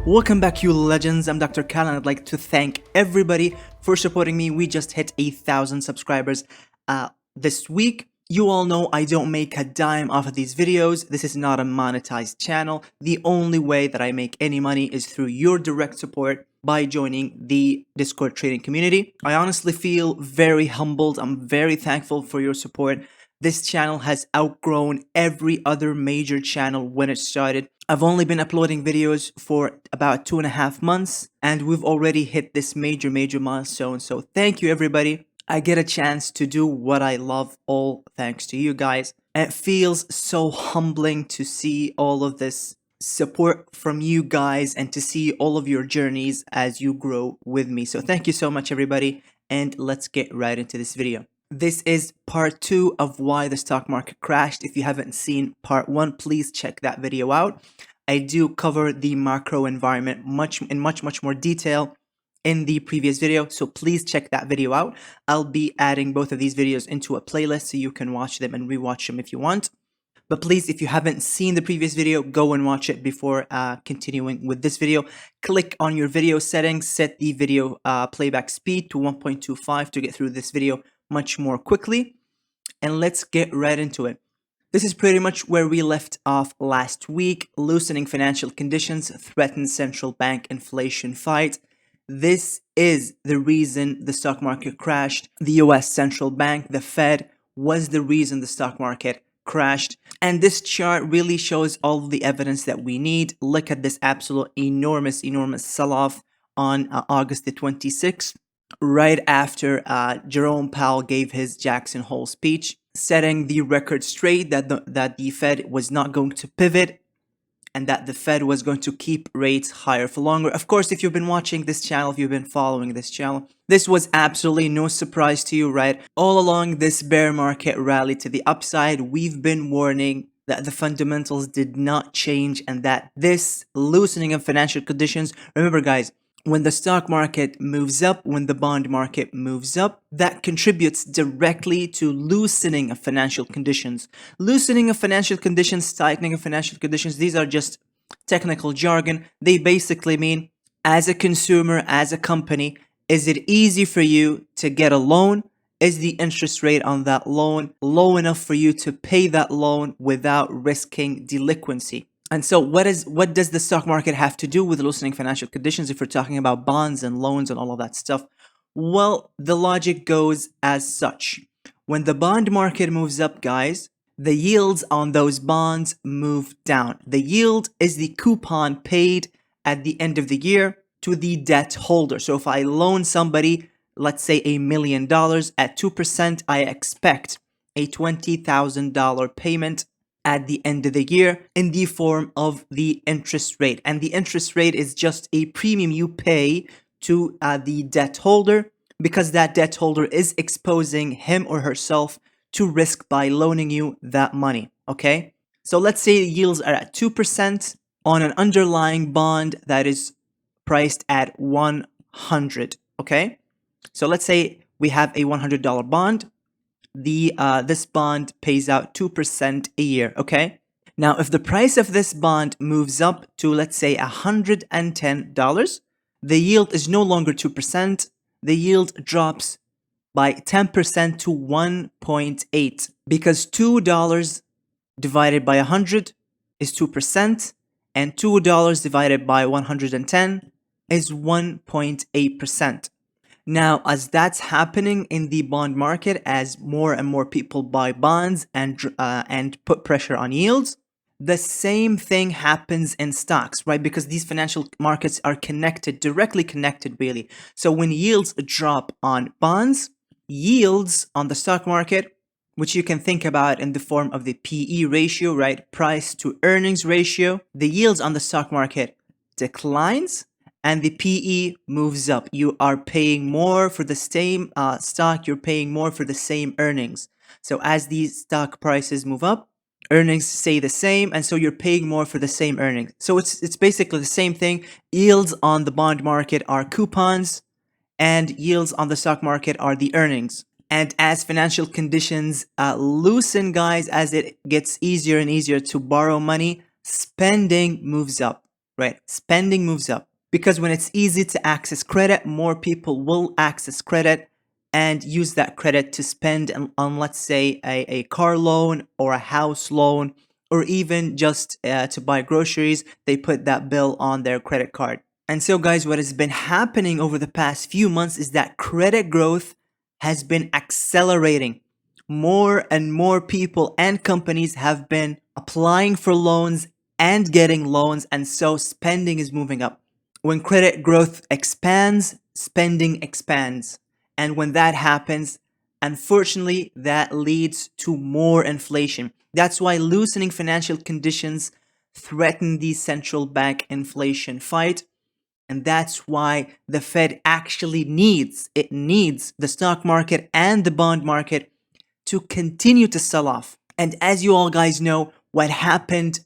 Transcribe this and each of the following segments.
Welcome back, you legends. I'm Dr. Kal, and I'd like to thank everybody for supporting me. We just hit 1,000 subscribers this week. You all know I don't make a dime off of these videos. This is not a monetized channel. The only way that I make any money is through your direct support by joining the Discord trading community. I honestly feel very humbled. I'm very thankful for your support. This channel has outgrown every other major channel when it started. I've only been uploading videos for about 2.5 months, and we've already hit this major milestone. So thank you, everybody. I get a chance to do what I love, all thanks to you guys. And it feels so humbling to see all of this support from you guys and to see all of your journeys as you grow with me. So thank you so much, everybody, and let's get right into this video. This is part 2 of why the stock market crashed. If you haven't seen part 1, please check that video out. I do cover the macro environment in much more detail in the previous video, so please check that video out. I'll be adding both of these videos into a playlist so you can watch them and rewatch them if you want. But please, if you haven't seen the previous video, go and watch it before continuing with this video. Click on your video settings, set the video playback speed to 1.25 to get through this video much more quickly, and let's get right into it. This is pretty much where we left off last week. Loosening financial conditions threaten central bank inflation fight. This is the reason the stock market crashed. The US central bank, the Fed, was the reason the stock market crashed. And this chart really shows all of the evidence that we need. Look at this absolute enormous sell-off on August the 26th. Right after Jerome Powell gave his Jackson Hole speech, setting the record straight that the Fed was not going to pivot and that the Fed was going to keep rates higher for longer. Of course, if you've been watching this channel, if you've been following this channel, this was absolutely no surprise to you, right? All along this bear market rally to the upside, we've been warning that the fundamentals did not change and that this loosening of financial conditions, remember guys, when the stock market moves up, when the bond market moves up, that contributes directly to loosening of financial conditions. Loosening of financial conditions, tightening of financial conditions, these are just technical jargon. They basically mean, as a consumer, as a company, is it easy for you to get a loan? Is the interest rate on that loan low enough for you to pay that loan without risking delinquency? And so what does the stock market have to do with loosening financial conditions if we're talking about bonds and loans and all of that stuff? Well, the logic goes as such. When the bond market moves up, guys, the yields on those bonds move down. The yield is the coupon paid at the end of the year to the debt holder. So if I loan somebody, let's say $1 million at 2%, I expect a $20,000 payment at the end of the year in the form of the interest rate. And the interest rate is just a premium you pay to the debt holder because that debt holder is exposing him or herself to risk by loaning you that money, okay? So let's say the yields are at 2% on an underlying bond that is priced at 100, okay? So let's say we have a $100 bond. This bond pays out 2% a year, okay? Now, if the price of this bond moves up to, let's say, $110, the yield is no longer 2%. The yield drops by 10% to 1.8 because $2 divided by 100 is 2%, and $2 divided by 110 is 1.8%. Now, as that's happening in the bond market, as more and more people buy bonds and put pressure on yields, the same thing happens in stocks, right? Because these financial markets are connected, directly connected, really. So when yields drop on bonds, yields on the stock market, which you can think about in the form of the PE ratio, right? Price to earnings ratio, the yields on the stock market declines, and the PE moves up. You are paying more for the same stock, you're paying more for the same earnings. So as these stock prices move up, earnings stay the same, and so you're paying more for the same earnings. So it's basically the same thing. Yields on the bond market are coupons, and yields on the stock market are the earnings. And as financial conditions loosen, guys, as it gets easier and easier to borrow money, spending moves up. right? Spending moves up because when it's easy to access credit, more people will access credit and use that credit to spend on, let's say, a car loan or a house loan, or even just to buy groceries. They put that bill on their credit card. And so, guys, what has been happening over the past few months is that credit growth has been accelerating. More and more people and companies have been applying for loans and getting loans, and so spending is moving up. When credit growth expands, spending expands. And when that happens, unfortunately, that leads to more inflation. That's why loosening financial conditions threaten the central bank inflation fight. And that's why the Fed actually needs the stock market and the bond market to continue to sell off. And as you all guys know, what happened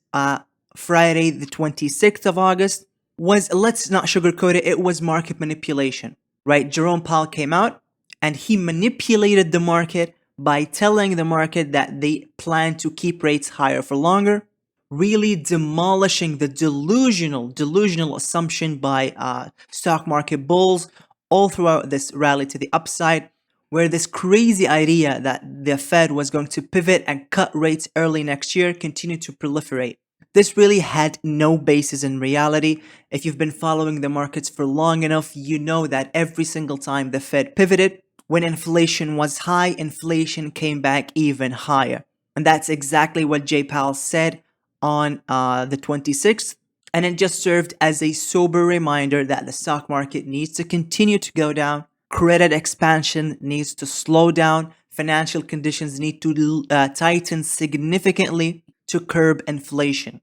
Friday, the 26th of August, was, let's not sugarcoat it, it was market manipulation, right? Jerome Powell came out and he manipulated the market by telling the market that they plan to keep rates higher for longer, really demolishing the delusional assumption by stock market bulls all throughout this rally to the upside, where this crazy idea that the Fed was going to pivot and cut rates early next year continued to proliferate. This really had no basis in reality. If you've been following the markets for long enough, you know that every single time the Fed pivoted, when inflation was high, inflation came back even higher. And that's exactly what Jay Powell said on the 26th. And it just served as a sober reminder that the stock market needs to continue to go down. Credit expansion needs to slow down. Financial conditions need to tighten significantly to curb inflation.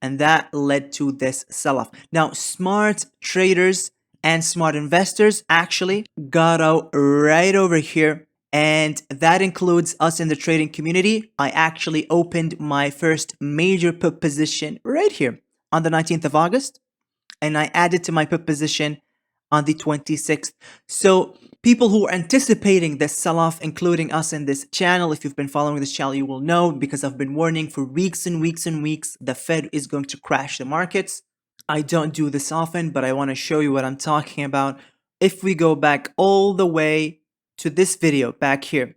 And that led to this sell-off. Now, smart traders and smart investors actually got out right over here. And that includes us in the trading community. I actually opened my first major put position right here on the 19th of August. And I added to my put position on the 26th. So people who are anticipating this sell-off, including us in this channel, if you've been following this channel, you will know, because I've been warning for weeks and weeks and weeks, the Fed is going to crash the markets. I don't do this often, but I want to show you what I'm talking about. If we go back all the way to this video back here,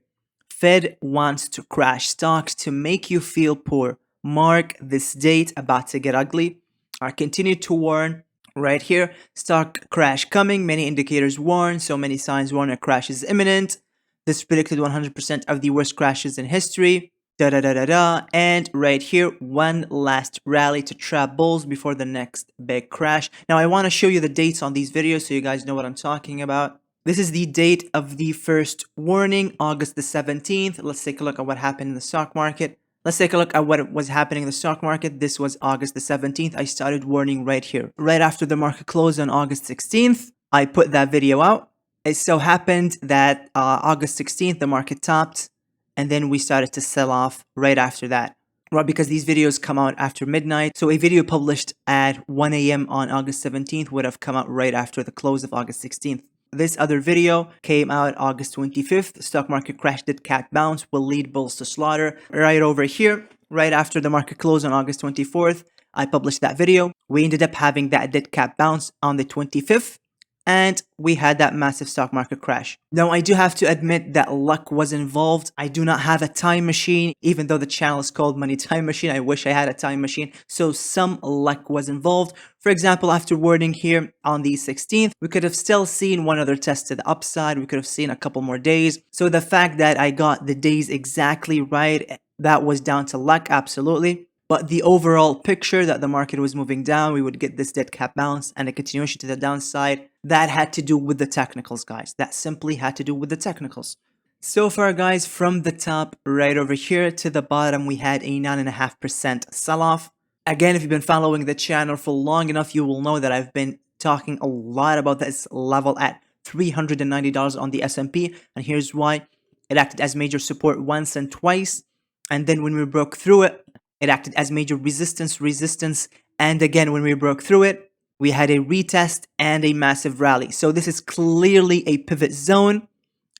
Fed wants to crash stocks to make you feel poor. Mark this date, about to get ugly. I continue to warn. Right here, stock crash coming. Many indicators warn, so many signs warn a crash is imminent. This predicted 100% of the worst crashes in history. And right here, one last rally to trap bulls before the next big crash. Now, I want to show you the dates on these videos so you guys know what I'm talking about. This is the date of the first warning, August the 17th. Let's take a look at what happened in the stock market. Let's take a look at what was happening in the stock market. This was August the 17th. I started warning right here. Right after the market closed on August 16th, I put that video out. It so happened that August 16th, the market topped, and then we started to sell off right after that. Right, because these videos come out after midnight. So a video published at 1 a.m. on August 17th would have come out right after the close of August 16th. This other video came out August 25th. Stock market crash, did cat bounce, will lead bulls to slaughter. Right over here, right after the market closed on August 24th, I published that video. We ended up having that dead cat bounce on the 25th. And we had that massive stock market crash. Now, I do have to admit that luck was involved. I do not have a time machine, even though the channel is called Money Time Machine. I wish I had a time machine. So some luck was involved. For example, after warning here on the 16th, we could have still seen one other test to the upside. We could have seen a couple more days. So the fact that I got the days exactly right, that was down to luck, absolutely. But the overall picture that the market was moving down, we would get this dead cat bounce and a continuation to the downside. That had to do with the technicals, guys. That simply had to do with the technicals. So far, guys, from the top right over here to the bottom, we had a 9.5% sell-off. Again, if you've been following the channel for long enough, you will know that I've been talking a lot about this level at $390 on the S&P. And here's why. It acted as major support once and twice. And then when we broke through it, it acted as major resistance, and again, when we broke through it, we had a retest and a massive rally. So this is clearly a pivot zone.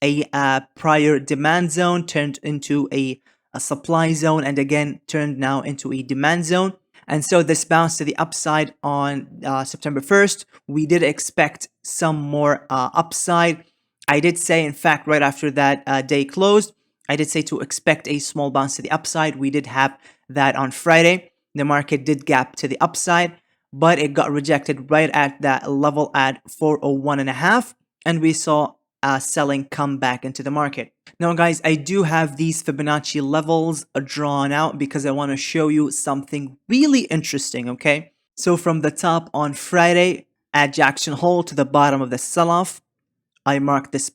A prior demand zone turned into a supply zone, and again, turned now into a demand zone. And so this bounce to the upside on September 1st, we did expect some more upside. I did say, in fact, right after that day closed, I did say to expect a small bounce to the upside. We did have that on Friday. The market did gap to the upside, but it got rejected right at that level at 401.5, and we saw selling come back into the market. Now, guys, I do have these Fibonacci levels drawn out because I want to show you something really interesting, okay? So from the top on Friday at Jackson Hole to the bottom of the sell-off, I marked this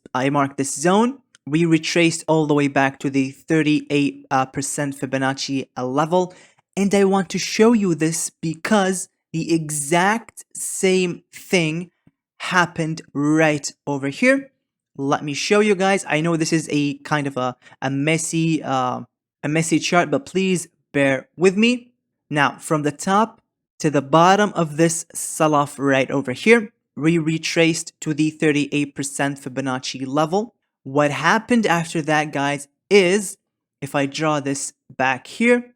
zone. We retraced all the way back to the 38% Fibonacci level, and I want to show you this because the exact same thing happened right over here. Let me show you guys. I know this is a kind of a messy chart, but please bear with me. Now, from the top to the bottom of this sell-off right over here, we retraced to the 38% Fibonacci level. What happened after that, guys, is if I draw this back here,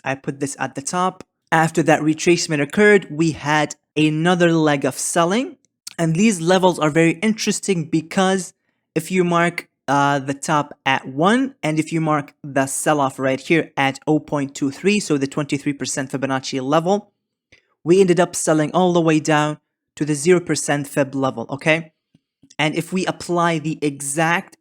I put this at the top. After that retracement occurred, we had another leg of selling. And these levels are very interesting because if you mark the top at 1, and if you mark the sell-off right here at 0.23, so the 23% Fibonacci level, we ended up selling all the way down to the 0% Fib level, okay? And if we apply the exact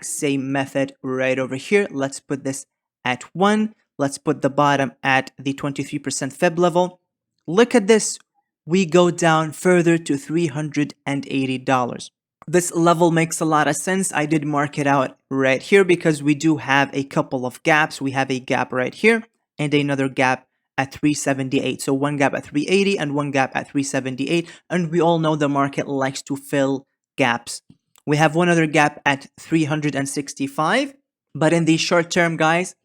same method right over here, let's put this at 1, let's put the bottom at the 23% Fib level. Look at this, we go down further to $380. This level makes a lot of sense. I did mark it out right here because we do have a couple of gaps. We have a gap right here and another gap at 378. So one gap at 380 and one gap at 378. And we all know the market likes to fill gaps. We have one other gap at 365. But in the short term, guys,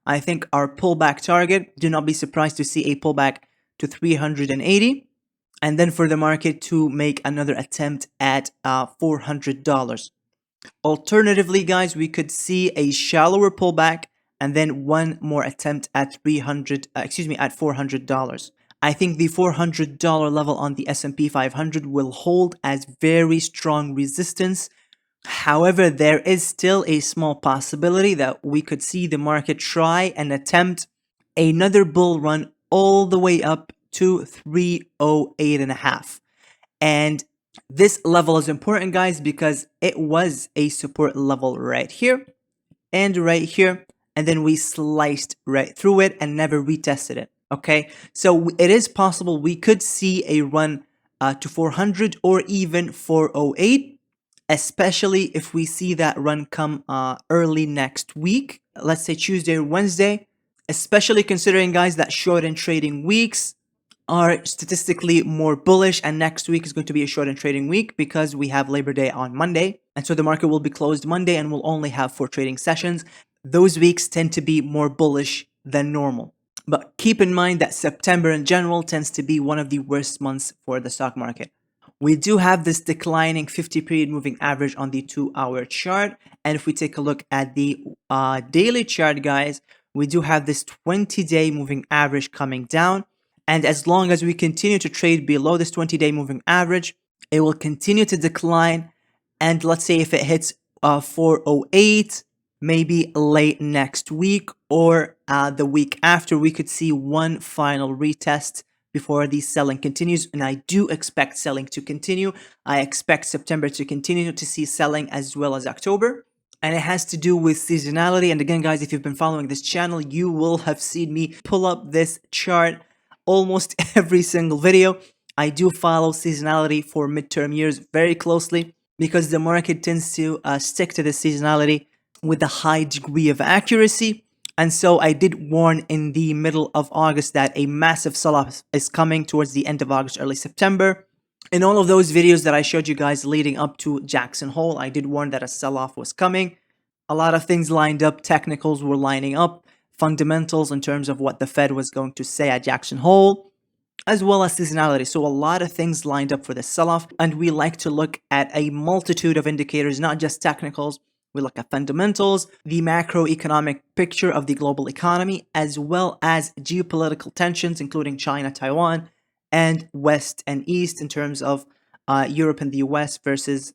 I think our pullback target, do not be surprised to see a pullback to 380. And then for the market to make another attempt at $400. Alternatively, guys, we could see a shallower pullback and then one more attempt at $400. I think the $400 level on the S&P 500 will hold as very strong resistance. However, there is still a small possibility that we could see the market try and attempt another bull run all the way up to 308.5. And this level is important, guys, because it was a support level right here and right here, and then we sliced right through it and never retested it. Okay, so it is possible we could see a run to 400 or even 408, especially if we see that run come early next week, let's say Tuesday or Wednesday, especially considering, guys, that short and trading weeks are statistically more bullish, and next week is going to be a short and trading week because we have Labor Day on Monday, and so the market will be closed Monday and we'll only have 4 trading sessions. Those weeks tend to be more bullish than normal. But keep in mind that September in general tends to be one of the worst months for the stock market. We do have this declining 50-period moving average on the 2-hour chart, and if we take a look at the daily chart, guys, we do have this 20-day moving average coming down. And as long as we continue to trade below this 20-day moving average, it will continue to decline. And let's say if it hits 408, maybe late next week or the week after, we could see one final retest before the selling continues. And I do expect selling to continue. I expect September to continue to see selling as well as October. And it has to do with seasonality. And again, guys, if you've been following this channel, you will have seen me pull up this chart almost every single video. I do follow seasonality for midterm years very closely because the market tends to stick to the seasonality with a high degree of accuracy. And so I did warn in the middle of August that a massive sell-off is coming towards the end of August, early September. In all of those videos that I showed you guys leading up to Jackson Hole, I did warn that a sell-off was coming. A lot of things lined up, technicals were lining up, fundamentals in terms of what the Fed was going to say at Jackson Hole, as well as seasonality. So a lot of things lined up for the sell-off, and we like to look at a multitude of indicators, not just technicals. We look at fundamentals, the macroeconomic picture of the global economy, as well as geopolitical tensions, including China, Taiwan, and West and East in terms of Europe and the US versus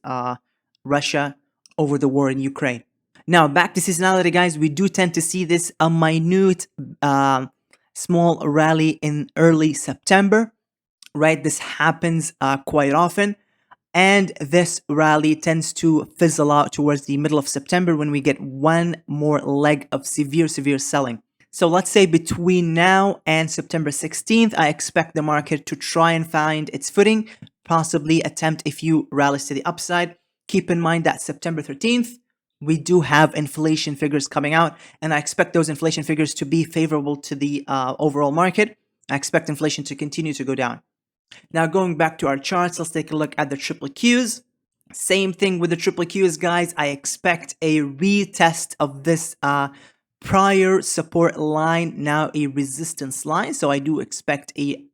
Russia over the war in Ukraine. Now, back to seasonality, guys. We do tend to see this a minute, small rally in early September, right? This happens quite often. And this rally tends to fizzle out towards the middle of September when we get one more leg of severe selling. So let's say between now and September 16th, I expect the market to try and find its footing, possibly attempt a few rallies to the upside. Keep in mind that September 13th, we do have inflation figures coming out, and I expect those inflation figures to be favorable to the overall market. I expect inflation to continue to go down. Now, going back to our charts, let's take a look at the triple Qs. Same thing with the triple Qs, guys. I expect a retest of this prior support line, now a resistance line. So I do expect a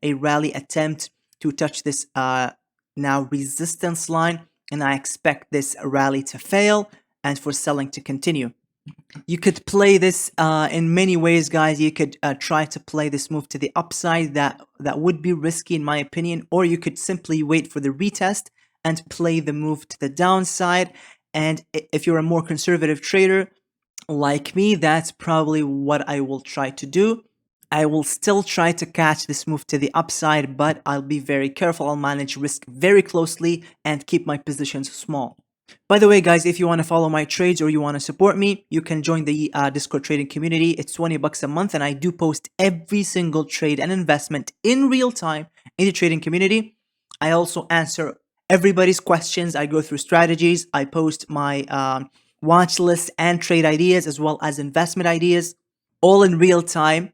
rally attempt to touch this now resistance line, and I expect this rally to fail and for selling to continue. You could play this in many ways, guys. You could try to play this move to the upside. That would be risky in my opinion. Or you could simply wait for the retest and play the move to the downside. And if you're a more conservative trader like me, that's probably what I will try to do. I will still try to catch this move to the upside, but I'll be very careful. I'll manage risk very closely and keep my positions small. By the way, guys, if you want to follow my trades or you want to support me, you can join the Discord trading community. It's $20 a month, and I do post every single trade and investment in real time in the trading community. I also answer everybody's questions. I go through strategies. I post my watch list and trade ideas, as well as investment ideas, all in real time.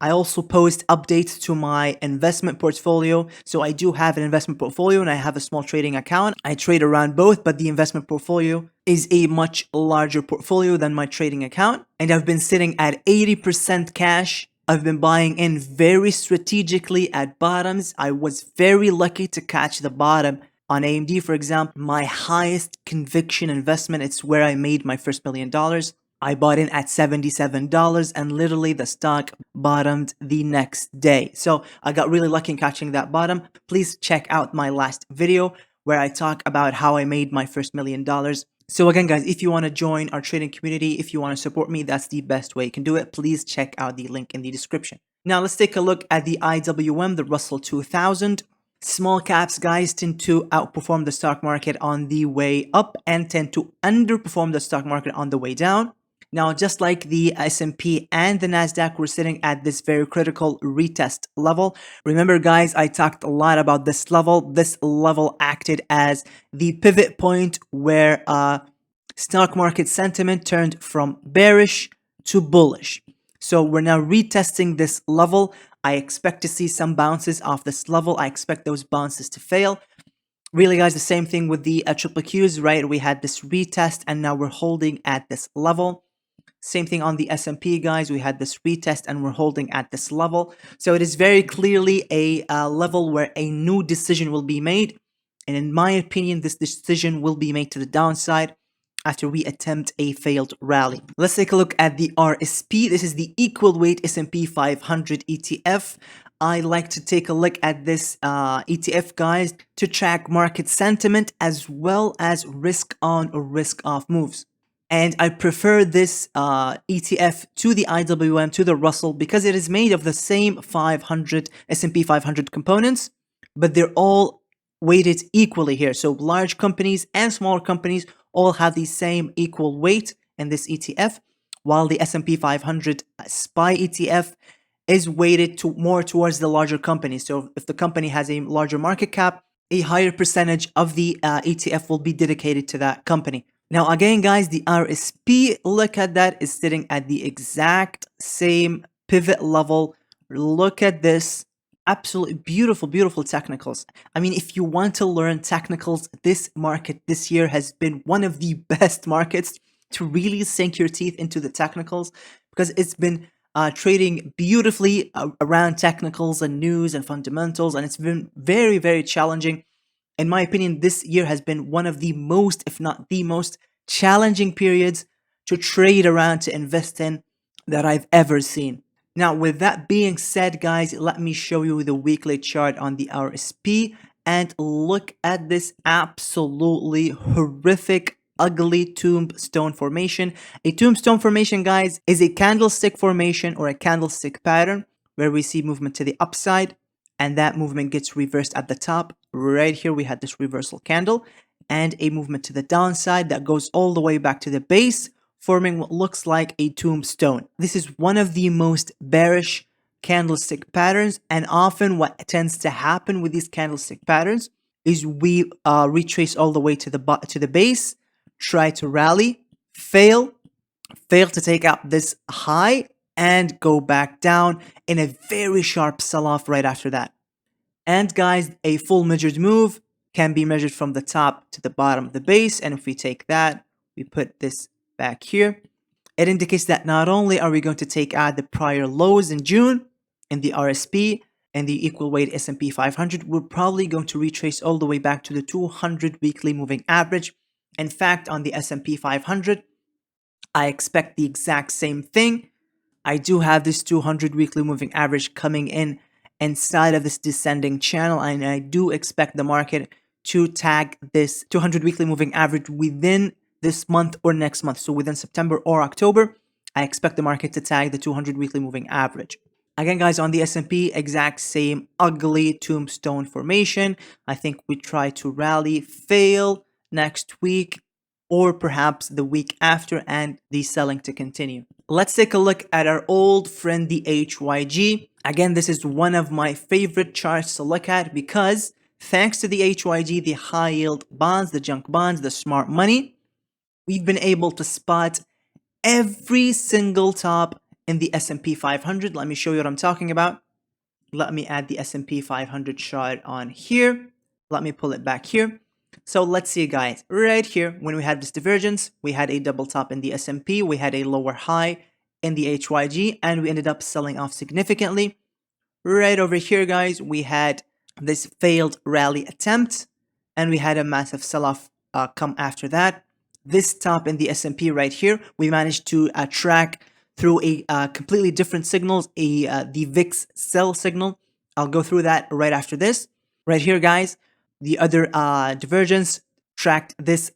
I also post updates to my investment portfolio. So I do have an investment portfolio and I have a small trading account. I trade around both, but the investment portfolio is a much larger portfolio than my trading account. And I've been sitting at 80% cash. I've been buying in very strategically at bottoms. I was very lucky to catch the bottom on AMD, for example. My highest conviction investment, it's where I made my first $1 million. I bought in at $77 and literally the stock bottomed the next day. So I got really lucky in catching that bottom. Please check out my last video where I talk about how I made my first $1 million. So again, guys, if you want to join our trading community, if you want to support me, that's the best way you can do it. Please check out the link in the description. Now let's take a look at the IWM, the Russell 2000. Small caps, guys, tend to outperform the stock market on the way up and tend to underperform the stock market on the way down. Now, just like the S&P and the Nasdaq, we're sitting at this very critical retest level. Remember, guys, I talked a lot about this level. This level acted as the pivot point where stock market sentiment turned from bearish to bullish. So we're now retesting this level. I expect to see some bounces off this level. I expect those bounces to fail. Really, guys, the same thing with the triple Qs, right? We had this retest and now we're holding at this level. Same thing on the S&P, guys. We had this retest and we're holding at this level. So it is very clearly a level where a new decision will be made. And in my opinion, this decision will be made to the downside after we attempt a failed rally. Let's take a look at the RSP. This is the equal weight S&P 500 ETF. I like to take a look at this ETF, guys, to track market sentiment as well as risk on or risk off moves. And I prefer this ETF to the IWM, to the Russell, because it is made of the same 500 S&P 500 components, but they're all weighted equally here. So large companies and smaller companies all have the same equal weight in this ETF, while the S&P 500 SPY ETF is weighted to more towards the larger companies. So if the company has a larger market cap, a higher percentage of the ETF will be dedicated to that company. Now, again, guys, the RSP, look at that, is sitting at the exact same pivot level. Look at this. Absolutely beautiful, beautiful technicals. I mean, if you want to learn technicals, this market this year has been one of the best markets to really sink your teeth into the technicals, because it's been trading beautifully around technicals and news and fundamentals, and it's been very, very challenging. In my opinion, this year has been one of the most, if not the most, challenging periods to trade around, to invest in, that I've ever seen. Now, with that being said, guys, let me show you the weekly chart on the RSP and look at this absolutely horrific, ugly tombstone formation. A tombstone formation, guys, is a candlestick formation or a candlestick pattern where we see movement to the upside and that movement gets reversed at the top. Right here, we had this reversal candle and a movement to the downside that goes all the way back to the base, forming what looks like a tombstone. This is one of the most bearish candlestick patterns, and often what tends to happen with these candlestick patterns is we retrace all the way to the base, try to rally, fail to take out this high, and go back down in a very sharp sell-off right after that. And guys, a full measured move can be measured from the top to the bottom of the base, and if we take that, we put this back here, it indicates that not only are we going to take out the prior lows in June in the RSP and the equal weight S&P 500, we're probably going to retrace all the way back to the 200 weekly moving average. In fact, on the S&P 500, I expect the exact same thing. I do have this 200 weekly moving average coming in inside of this descending channel, and I do expect the market to tag this 200 weekly moving average within this month or next month. So within September or October, I expect the market to tag the 200 weekly moving average. Again, guys, on the S&P, exact same ugly tombstone formation. I think we try to rally, fail next week, or perhaps the week after, and the selling to continue. Let's take a look at our old friend, the HYG. Again, this is one of my favorite charts to look at because thanks to the HYG, the high yield bonds, the junk bonds, the smart money, we've been able to spot every single top in the S&P 500. Let me show you what I'm talking about. Let me add the S&P 500 chart on here. Let me pull it back here. So let's see, guys, right here, when we had this divergence, we had a double top in the S&P, we had a lower high in the HYG, and we ended up selling off significantly. Right over here, guys, we had this failed rally attempt, and we had a massive sell-off come after that. This top in the S&P right here, we managed to track through a completely different signals, the VIX sell signal. I'll go through that right after this. Right here, guys, the other divergence tracked this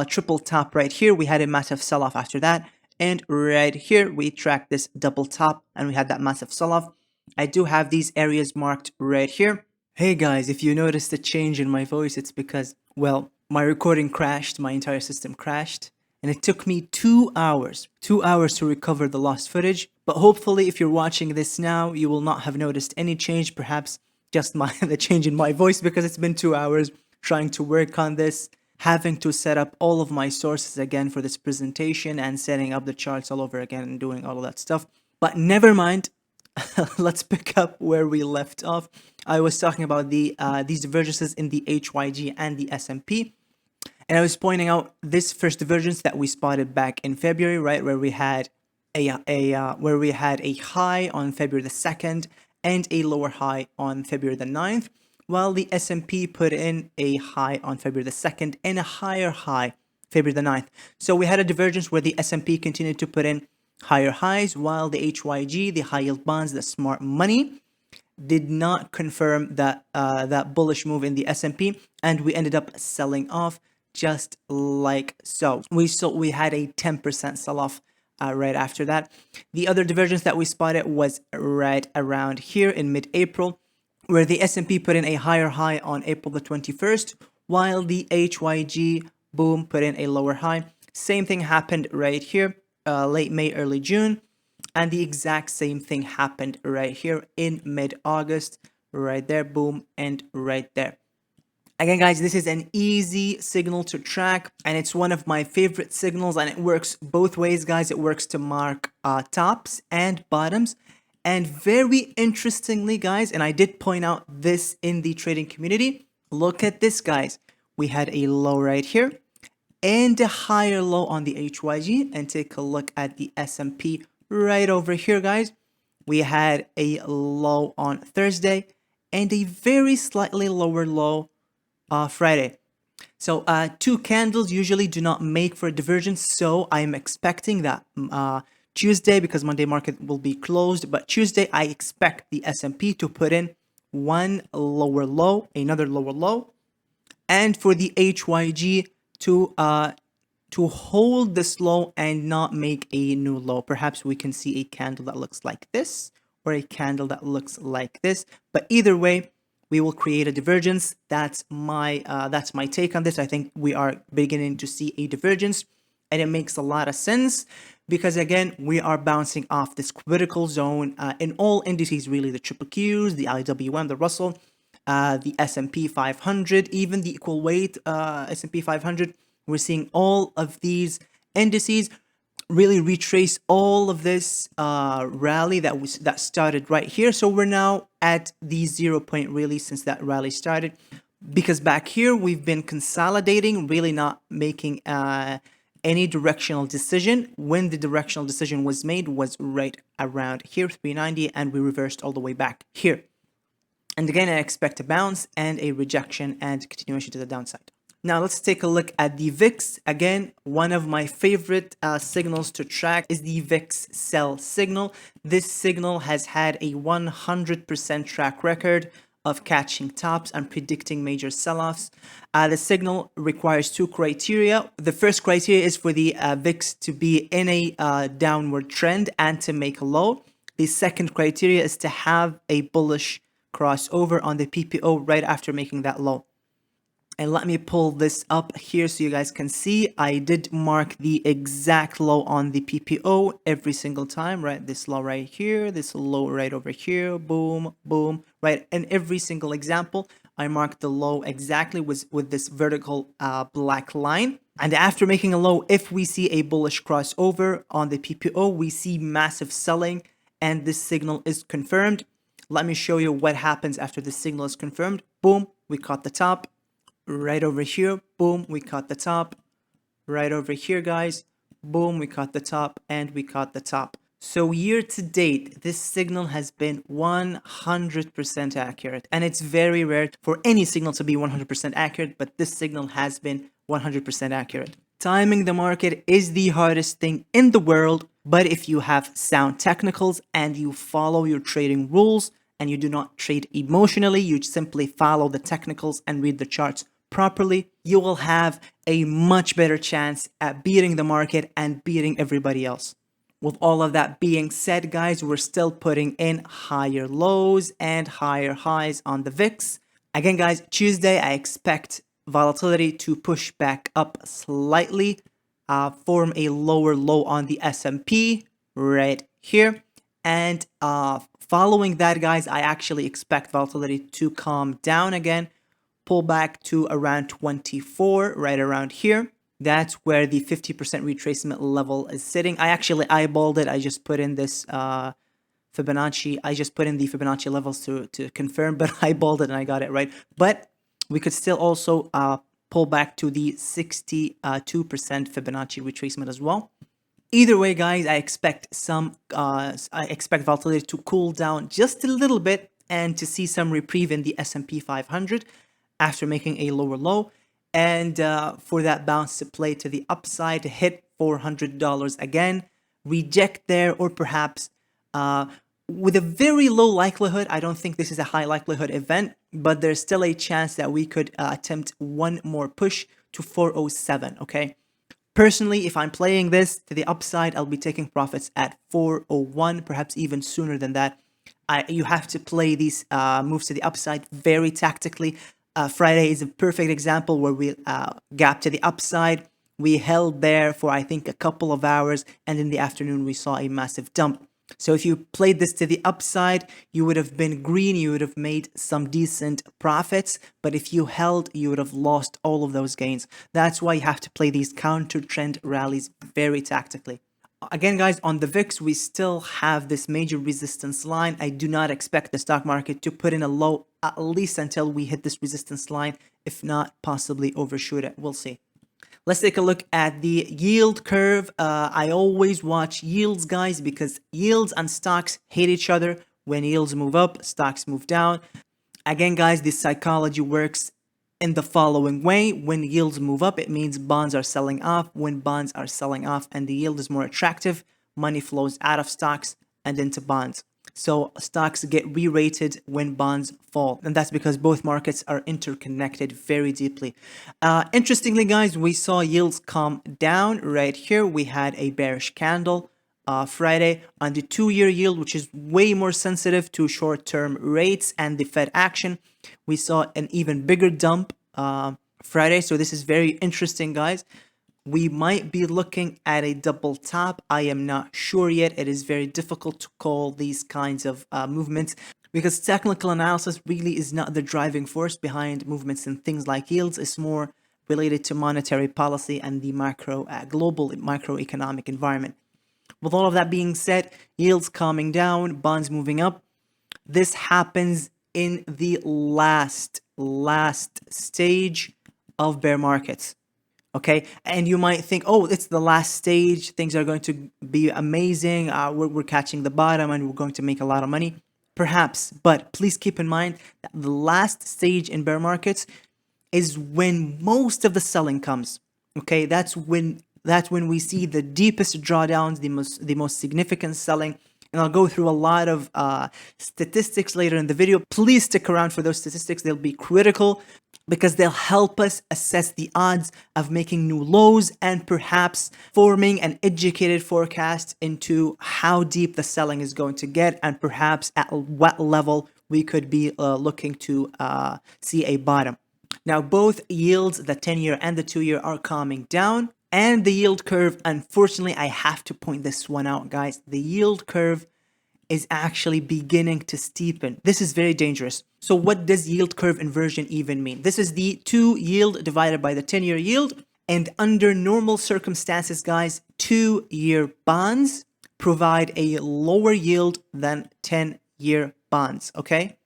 triple top right here. We had a massive sell-off after that. And right here, we tracked this double top and we had that massive sell-off. I do have these areas marked right here. Hey guys, if you noticed a change in my voice, it's because, well, my recording crashed, my entire system crashed. And it took me 2 hours to recover the lost footage. But hopefully, if you're watching this now, you will not have noticed any change, perhaps just the change in my voice, because it's been 2 hours trying to work on this, having to set up all of my sources again for this presentation and setting up the charts all over again and doing all of that stuff. But never mind. Let's pick up where we left off. I was talking about these divergences in the HYG and the S&P. And I was pointing out this first divergence that we spotted back in February, right, where we had a high on February the 2nd and a lower high on February the 9th, while the S&P put in a high on February the 2nd and a higher high February the 9th. So we had a divergence where the S&P continued to put in higher highs, while the HYG, the high yield bonds, the smart money, did not confirm that bullish move in the S&P, and we ended up selling off just like so. We had a 10% sell-off right after that. The other divergence that we spotted was right around here in mid-April, where the S&P put in a higher high on April the 21st, while the HYG, boom, put in a lower high. Same thing happened right here, late May, early June. And the exact same thing happened right here in mid-August, right there, boom, and right there. Again, guys, this is an easy signal to track, and it's one of my favorite signals, and it works both ways, guys. It works to mark tops and bottoms. And very interestingly, guys, and I did point out this in the trading community, look at this, guys. We had a low right here and a higher low on the HYG, and take a look at the S&P right over here, guys. We had a low on Thursday and a very slightly lower low Friday. So two candles usually do not make for a divergence. So I'm expecting that Tuesday, because Monday market will be closed, but Tuesday I expect the S&P to put in one lower low, another lower low, and for the HYG to hold this low and not make a new low. Perhaps we can see a candle that looks like this or a candle that looks like this. But either way, we will create a divergence. That's my take on this. I think we are beginning to see a divergence, and it makes a lot of sense because again, we are bouncing off this critical zone in all indices, really, the triple Qs, the IWM, the Russell, the S&P 500, even the equal weight S&P 500. We're seeing all of these indices really retrace all of this rally that started right here. So we're now at the 0 point really since that rally started, because back here we've been consolidating, really not making any directional decision. When the directional decision was made was right around here, 390, and we reversed all the way back here. And again, I expect a bounce and a rejection and continuation to the downside. Now let's take a look at the VIX. Again, one of my favorite signals to track is the VIX sell signal. This signal has had a 100% track record of catching tops and predicting major sell-offs. The signal requires two criteria. The first criteria is for the VIX to be in a downward trend and to make a low. The second criteria is to have a bullish crossover on the PPO right after making that low. And let me pull this up here so you guys can see. I did mark the exact low on the PPO every single time, right? This low right here, this low right over here, boom, boom, right? And every single example, I marked the low exactly with this vertical black line. And after making a low, if we see a bullish crossover on the PPO, we see massive selling, and this signal is confirmed. Let me show you what happens after the signal is confirmed. Boom, we caught the top. Right over here, boom, we caught the top. Right over here, guys, boom, we caught the top, and we caught the top. So year to date, this signal has been 100% accurate, and it's very rare for any signal to be 100% accurate, but this signal has been 100% accurate. Timing the market is the hardest thing in the world, but if you have sound technicals and you follow your trading rules and you do not trade emotionally, you simply follow the technicals and read the charts properly, you will have a much better chance at beating the market and beating everybody else. With all of that being said, guys, we're still putting in higher lows and higher highs on the VIX. Again, guys, Tuesday, I expect volatility to push back up slightly, form a lower low on the S&P right here. And following that, guys, I actually expect volatility to calm down again, pull back to around 24, right around here. That's where the 50% retracement level is sitting. I actually eyeballed it. I just put in this Fibonacci. I just put in the Fibonacci levels to confirm, but I eyeballed it and I got it right. But we could still also pull back to the 62% Fibonacci retracement as well. Either way, guys, I expect volatility to cool down just a little bit and to see some reprieve in the S&P 500 after making a lower low, and for that bounce to play to the upside, to hit $400 again, reject there, or perhaps with a very low likelihood. I don't think this is a high likelihood event, but there's still a chance that we could attempt one more push to 407, okay? Personally, if I'm playing this to the upside, I'll be taking profits at 401, perhaps even sooner than that. You have to play these moves to the upside very tactically. Friday is a perfect example where we gapped to the upside. We held there for, I think, a couple of hours, and in the afternoon we saw a massive dump. So if you played this to the upside, you would have been green, you would have made some decent profits, but if you held, you would have lost all of those gains. That's why you have to play these counter trend rallies very tactically. Again, guys, on the VIX, we still have this major resistance line. I do not expect the stock market to put in a low at least until we hit this resistance line, if not possibly overshoot it. We'll see. Let's take a look at the yield curve. I always watch yields, guys, because yields and stocks hate each other. When yields move up, stocks move down. Again, guys, this psychology works in the following way. When yields move up, it means bonds are selling off. When bonds are selling off and the yield is more attractive, money flows out of stocks and into bonds. So stocks get re-rated when bonds fall. And that's because both markets are interconnected very deeply. Interestingly, guys, we saw yields come down right here. We had a bearish candle Friday on the 2-year yield, which is way more sensitive to short-term rates and the Fed action. We saw an even bigger dump Friday. So this is very interesting, guys. We might be looking at a double top. I am not sure yet. It is very difficult to call these kinds of movements because technical analysis really is not the driving force behind movements in things like yields. It's more related to monetary policy and the global macroeconomic environment. With all of that being said, yields calming down, bonds moving up. This happens in the last stage of bear markets. Okay, and you might think, oh, it's the last stage, things are going to be amazing, we're catching the bottom and we're going to make a lot of money. Perhaps, but please keep in mind that the last stage in bear markets is when most of the selling comes. Okay, that's when we see the deepest drawdowns, the most significant selling. And I'll go through a lot of statistics later in the video. Please stick around for those statistics. They'll be critical because they'll help us assess the odds of making new lows and perhaps forming an educated forecast into how deep the selling is going to get and perhaps at what level we could be looking to see a bottom. Now, both yields, the 10-year and the 2-year, are calming down. And the yield curve, unfortunately, I have to point this one out, guys. The yield curve is actually beginning to steepen. This is very dangerous. So what does yield curve inversion even mean? This is the 2 yield divided by the 10-year yield. And under normal circumstances, guys, 2-year bonds provide a lower yield than 10-year bonds, okay?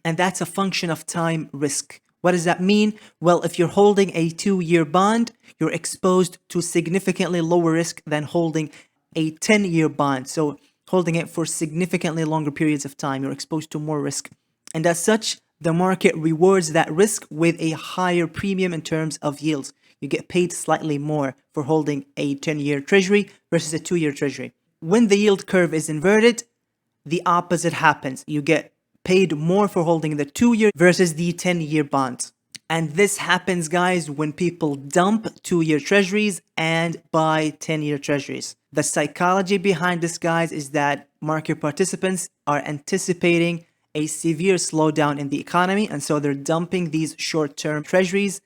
And that's a function of time risk. What does that mean? Well, if you're holding a 2-year bond, you're exposed to significantly lower risk than holding a 10-year bond. So holding it for significantly longer periods of time, you're exposed to more risk. And as such, the market rewards that risk with a higher premium in terms of yields. You get paid slightly more for holding a 10-year treasury versus a 2-year treasury. When the yield curve is inverted, the opposite happens. You get paid more for holding the 2-year versus the 10-year bonds. And this happens, guys, when people dump 2-year treasuries and buy 10-year treasuries. The psychology behind this, guys, is that market participants are anticipating a severe slowdown in the economy, and so they're dumping these short-term treasuries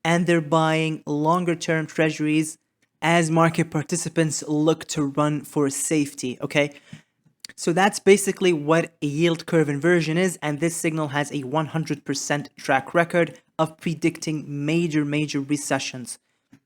and they're buying longer-term treasuries as market participants look to run for safety, okay? So that's basically what a yield curve inversion is, and this signal has a 100% track record of predicting major recessions.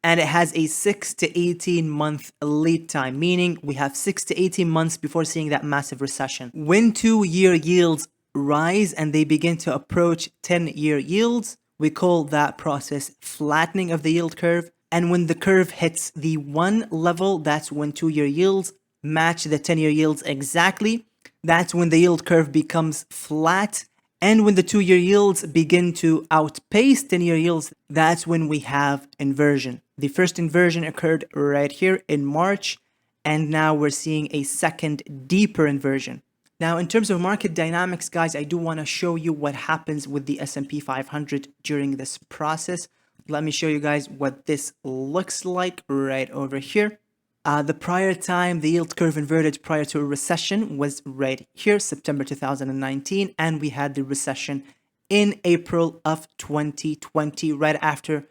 And it has a 6 to 18 month lead time, meaning we have 6 to 18 months before seeing that massive recession. When 2-year yields rise and they begin to approach 10-year yields, we call that process flattening of the yield curve. And when the curve hits the 1 level, that's when 2-year yields match the 10-year yields exactly. That's when the yield curve becomes flat. And when the 2-year yields begin to outpace 10-year yields, that's when we have inversion. The first inversion occurred right here in March, and now we're seeing a second deeper inversion. Now, in terms of market dynamics, guys, I do want to show you what happens with the S&P 500 during this process. Let me show you guys what this looks like right over here. The prior time the yield curve inverted prior to a recession was right here, September 2019, and we had the recession in April of 2020, right after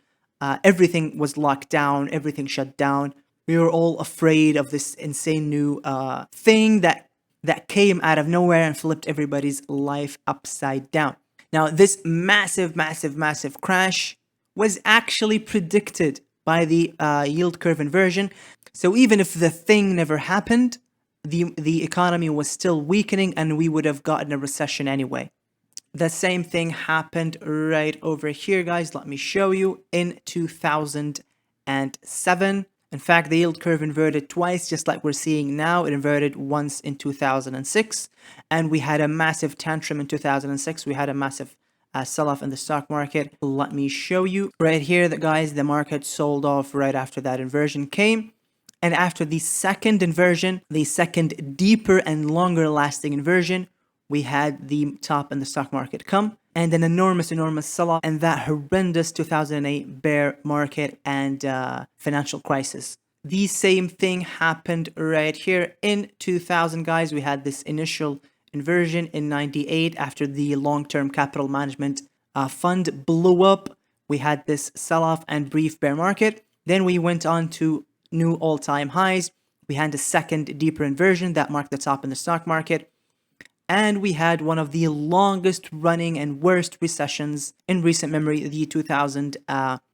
everything was locked down, everything shut down. We were all afraid of this insane new thing that came out of nowhere and flipped everybody's life upside down. Now, this massive crash was actually predicted by the yield curve inversion. So even if the thing never happened, the economy was still weakening and we would have gotten a recession anyway. The same thing happened right over here, guys. Let me show you. In 2007, in fact, the yield curve inverted twice, just like we're seeing now. It inverted once in 2006, and we had a massive tantrum in 2006. We had a massive sell-off in the stock market. Let me show you right here that, guys, the market sold off right after that inversion came. And after the second inversion, the second deeper and longer lasting inversion, we had the top in the stock market come and an enormous sell-off and that horrendous 2008 bear market and financial crisis. The same thing happened right here in 2000, guys. We had this initial inversion in 98 after the long-term capital management fund blew up. We had this sell-off and brief bear market. Then we went on to new all-time highs. We had a second deeper inversion that marked the top in the stock market. And we had one of the longest running and worst recessions in recent memory, the 2000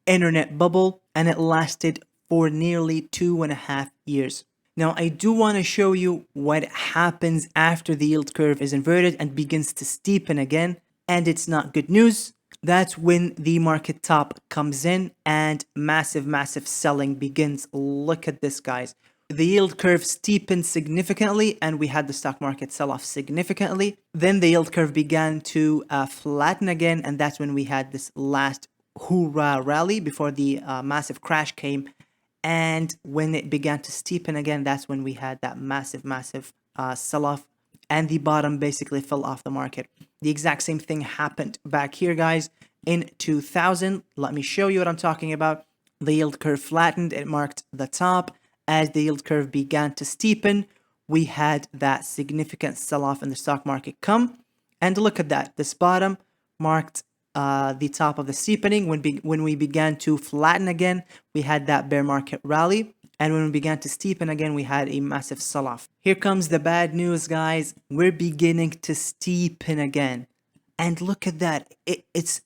internet bubble, and it lasted for nearly 2.5 years. Now, I do want to show you what happens after the yield curve is inverted and begins to steepen again, and it's not good news. That's when the market top comes in and massive selling begins. Look at this, guys. The yield curve steepened significantly and we had the stock market sell off significantly. Then the yield curve began to flatten again, and that's when we had this last hoorah rally before the massive crash came. And when it began to steepen again, that's when we had that massive sell-off and the bottom basically fell off the market. The exact same thing happened back here, guys, in 2000. Let me show you what I'm talking about. The yield curve flattened, it marked the top. As the yield curve began to steepen, we had that significant sell-off in the stock market come. And look at that, this bottom marked the top of the steepening. When we began to flatten again, we had that bear market rally. And when we began to steepen again, we had a massive sell-off. Here comes the bad news, guys. We're beginning to steepen again. And look at that. It's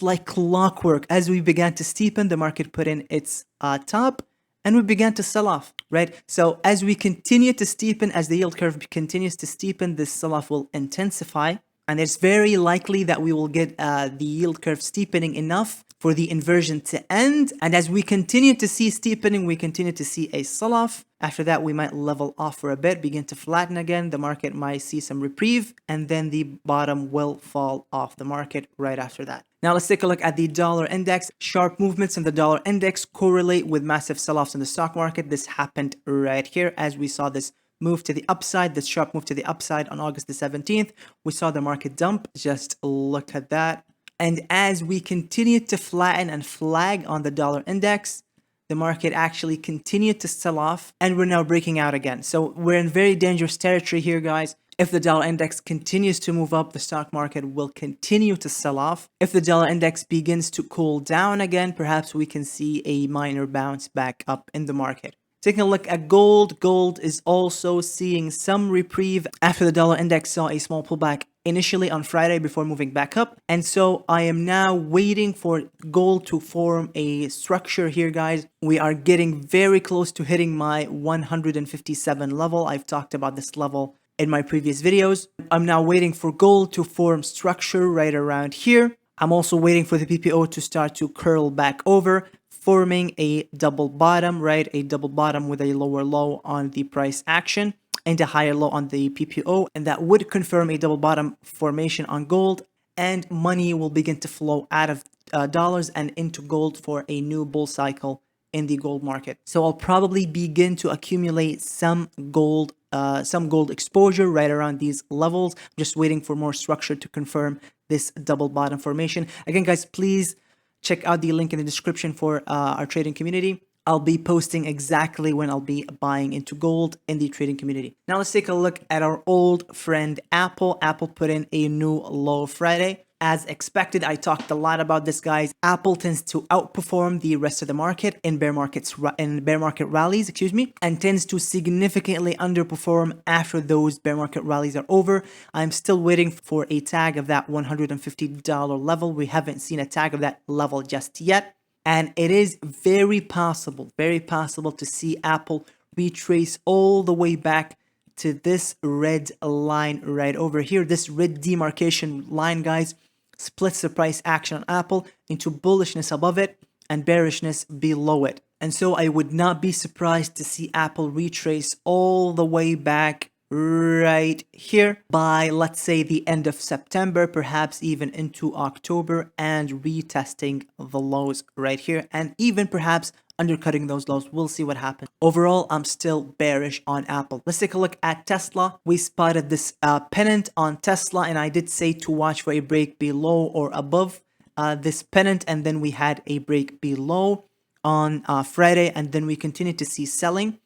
like clockwork. As we began to steepen, the market put in its top and we began to sell off, right? So as we continue to steepen, as the yield curve continues to steepen, this sell-off will intensify. And it's very likely that we will get the yield curve steepening enough for the inversion to end. And as we continue to see steepening, we continue to see a sell-off. After that, we might level off for a bit, begin to flatten again. The market might see some reprieve, and then the bottom will fall off the market right after that. Now let's take a look at the dollar index. Sharp movements in the dollar index correlate with massive sell-offs in the stock market. This happened right here as we saw this move to the upside, this sharp move to the upside on August the 17th. We saw the market dump. Just look at that. And as we continue to flatten and flag on the dollar index, the market actually continued to sell off and we're now breaking out again. So we're in very dangerous territory here, guys. If the dollar index continues to move up, the stock market will continue to sell off. If the dollar index begins to cool down again, perhaps we can see a minor bounce back up in the market. Taking a look at gold, gold is also seeing some reprieve after the dollar index saw a small pullback initially on Friday before moving back up. And so I am now waiting for gold to form a structure here, guys. We are getting very close to hitting my 157 level. I've talked about this level in my previous videos. I'm now waiting for gold to form structure right around here. I'm also waiting for the PPO to start to curl back over, forming a double bottom, right? A double bottom with a lower low on the price action and a higher low on the PPO. And that would confirm a double bottom formation on gold, and money will begin to flow out of dollars and into gold for a new bull cycle in the gold market. So I'll probably begin to accumulate some gold exposure right around these levels. I'm just waiting for more structure to confirm this double bottom formation. Again, guys, please check out the link in the description for our trading community. I'll be posting exactly when I'll be buying into gold in the trading community. Now let's take a look at our old friend Apple. Apple put in a new low Friday. As expected, I talked a lot about this, guys. Apple tends to outperform the rest of the market in bear market rallies, and tends to significantly underperform after those bear market rallies are over. I'm still waiting for a tag of that $150 level. We haven't seen a tag of that level just yet. And it is very possible to see Apple retrace all the way back to this red line right over here. This red demarcation line, guys, splits the price action on Apple into bullishness above it and bearishness below it. And so I would not be surprised to see Apple retrace all the way back right here by, let's say, the end of September, perhaps even into October, and retesting the lows right here, and even perhaps undercutting those lows. We'll see what happens. Overall, I'm still bearish on Apple. Let's take a look at Tesla. We spotted this pennant on Tesla, and I did say to watch for a break below or above this pennant, and then we had a break below on Friday, and then we continued to see selling.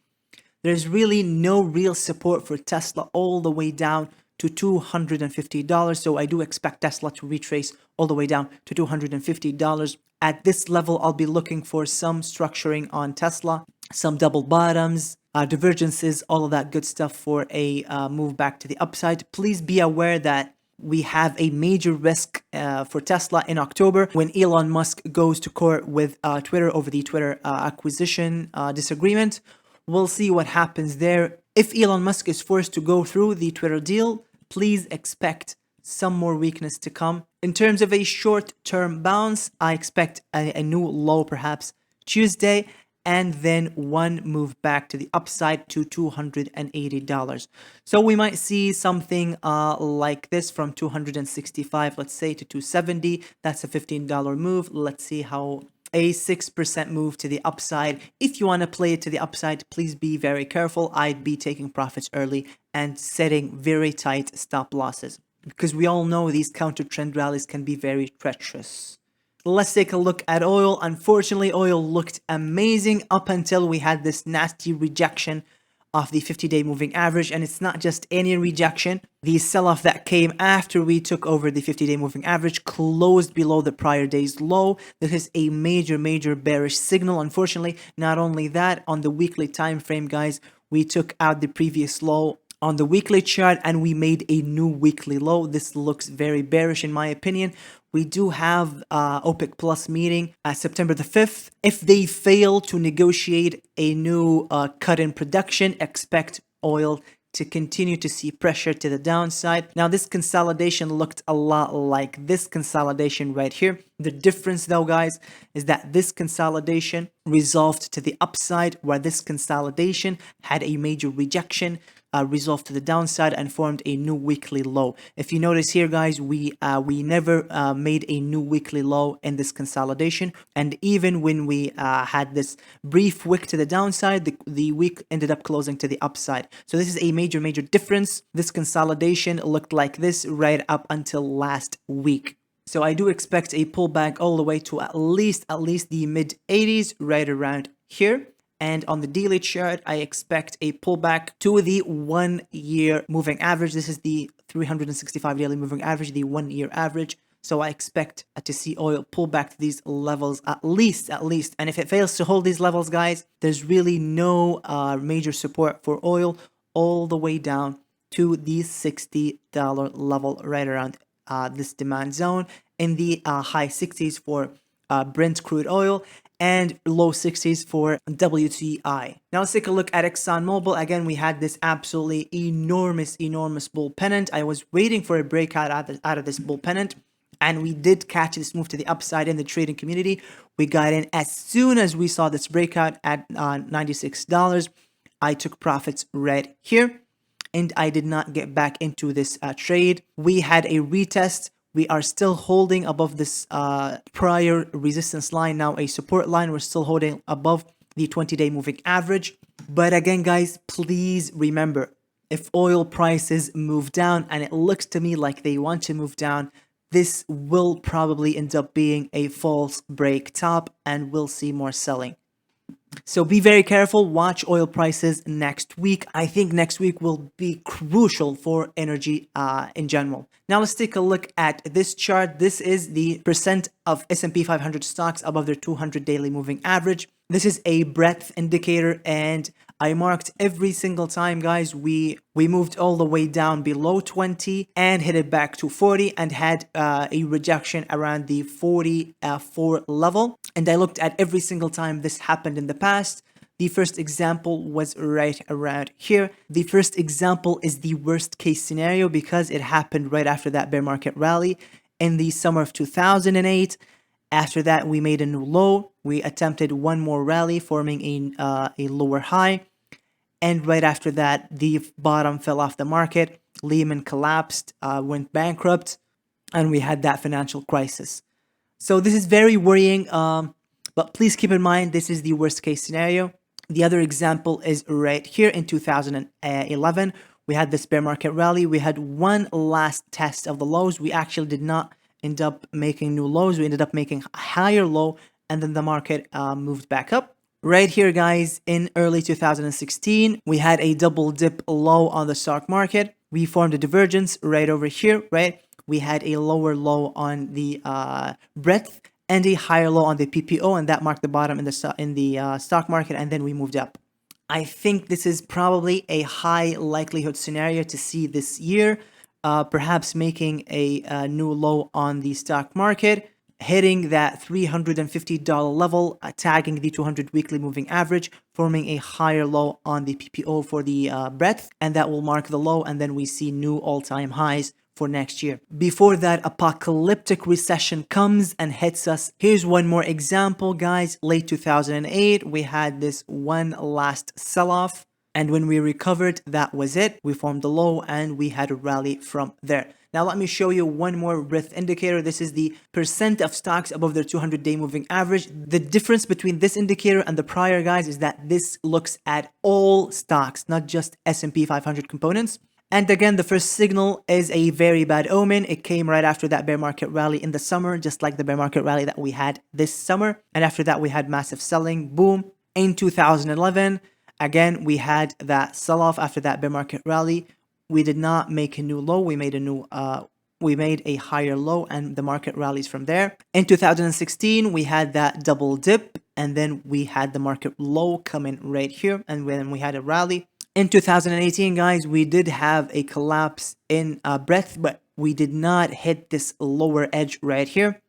There's really no real support for Tesla all the way down to $250. So I do expect Tesla to retrace all the way down to $250. At this level, I'll be looking for some structuring on Tesla, some double bottoms, divergences, all of that good stuff for a move back to the upside. Please be aware that we have a major risk for Tesla in October when Elon Musk goes to court with Twitter over the Twitter acquisition disagreement. We'll see what happens there. If Elon Musk is forced to go through the Twitter deal, please expect some more weakness to come. In terms of a short-term bounce, I expect a new low perhaps Tuesday, and then one move back to the upside to $280. So we might see something like this from 265, let's say, to 270. That's a $15 move. Let's see how a 6% move to the upside. If you want to play it to the upside, please be very careful. I'd be taking profits early and setting very tight stop losses, because we all know these counter trend rallies can be very treacherous. Let's take a look at oil. Unfortunately, oil looked amazing up until we had this nasty rejection of the 50-day moving average, and it's not just any rejection. The sell-off that came after we took over the 50-day moving average closed below the prior day's low. This is a major bearish signal. Unfortunately, not only that, on the weekly time frame, guys, we took out the previous low on the weekly chart and we made a new weekly low. This looks very bearish in my opinion. We do have OPEC Plus meeting September the 5th. If they fail to negotiate a new cut in production, expect oil to continue to see pressure to the downside. Now, this consolidation looked a lot like this consolidation right here. The difference though, guys, is that this consolidation resolved to the upside, where this consolidation had a major rejection, resolved to the downside and formed a new weekly low. If you notice here, guys, we never made a new weekly low in this consolidation, and even when we had this brief wick to the downside, the wick ended up closing to the upside. So this is a major difference. This consolidation looked like this right up until last week. So I do expect a pullback all the way to at least the mid 80s, right around here. And on the daily chart, I expect a pullback to the 1 year moving average. This is the 365 daily moving average, the 1 year average. So I expect to see oil pull back to these levels at least. And if it fails to hold these levels, guys, there's really no major support for oil all the way down to the $60 level, right around this demand zone, in the high 60s for Brent crude oil and low 60s for WTI. Now let's take a look at Exxon Mobil. Again, we had this absolutely enormous bull pennant. I was waiting for a breakout out of this bull pennant, and we did catch this move to the upside in the trading community. We got in as soon as we saw this breakout at $96. I took profits right here, and I did not get back into this trade. We had a retest. We are still holding above this prior resistance line, now a support line. We're still holding above the 20-day moving average. But again, guys, please remember, if oil prices move down, and it looks to me like they want to move down, this will probably end up being a false break top, and we'll see more selling. So be very careful. Watch oil prices next week. I think next week will be crucial for energy in general. Now let's take a look at this chart. This is the percent of S&P 500 stocks above their 200 daily moving average. This is a breadth indicator, and I marked every single time, guys. We moved all the way down below 20 and hit it back to 40 and had a rejection around the 44 level. And I looked at every single time this happened in the past. The first example was right around here. The first example is the worst case scenario because it happened right after that bear market rally in the summer of 2008. After that, we made a new low. We attempted one more rally, forming a lower high. And right after that, the bottom fell off the market. Lehman collapsed, went bankrupt, and we had that financial crisis. So this is very worrying, but please keep in mind this is the worst case scenario. The other example is right here in 2011. We had this bear market rally. We had one last test of the lows. We actually did not end up making new lows. We ended up making a higher low, and then the market moved back up. Right here, guys, in early 2016, we had a double dip low on the stock market. We formed a divergence right over here, right? We had a lower low on the breadth and a higher low on the PPO, and that marked the bottom in the stock market, and then we moved up. I think this is probably a high likelihood scenario to see this year, perhaps making a new low on the stock market, hitting that $350 level, tagging the 200 weekly moving average, forming a higher low on the PPO for the breadth, and that will mark the low, and then we see new all-time highs for next year. Before that apocalyptic recession comes and hits us, here's one more example, guys. Late 2008, we had this one last sell-off, and when we recovered, that was it. We formed a low and we had a rally from there. Now let me show you one more breadth indicator. This is the percent of stocks above their 200-day moving average. The difference between this indicator and the prior, guys, is that this looks at all stocks, not just S&P 500 components. And again, the first signal is a very bad omen. It came right after that bear market rally in the summer, just like the bear market rally that we had this summer. And after that, we had massive selling. Boom. In 2011, again, we had that sell-off after that bear market rally. We did not make a new low. We made a higher low, and the market rallies from there. In 2016, we had that double dip, and then we had the market low coming right here, and then we had a rally. In 2018, guys, we did have a collapse in breadth, but we did not hit this lower edge right here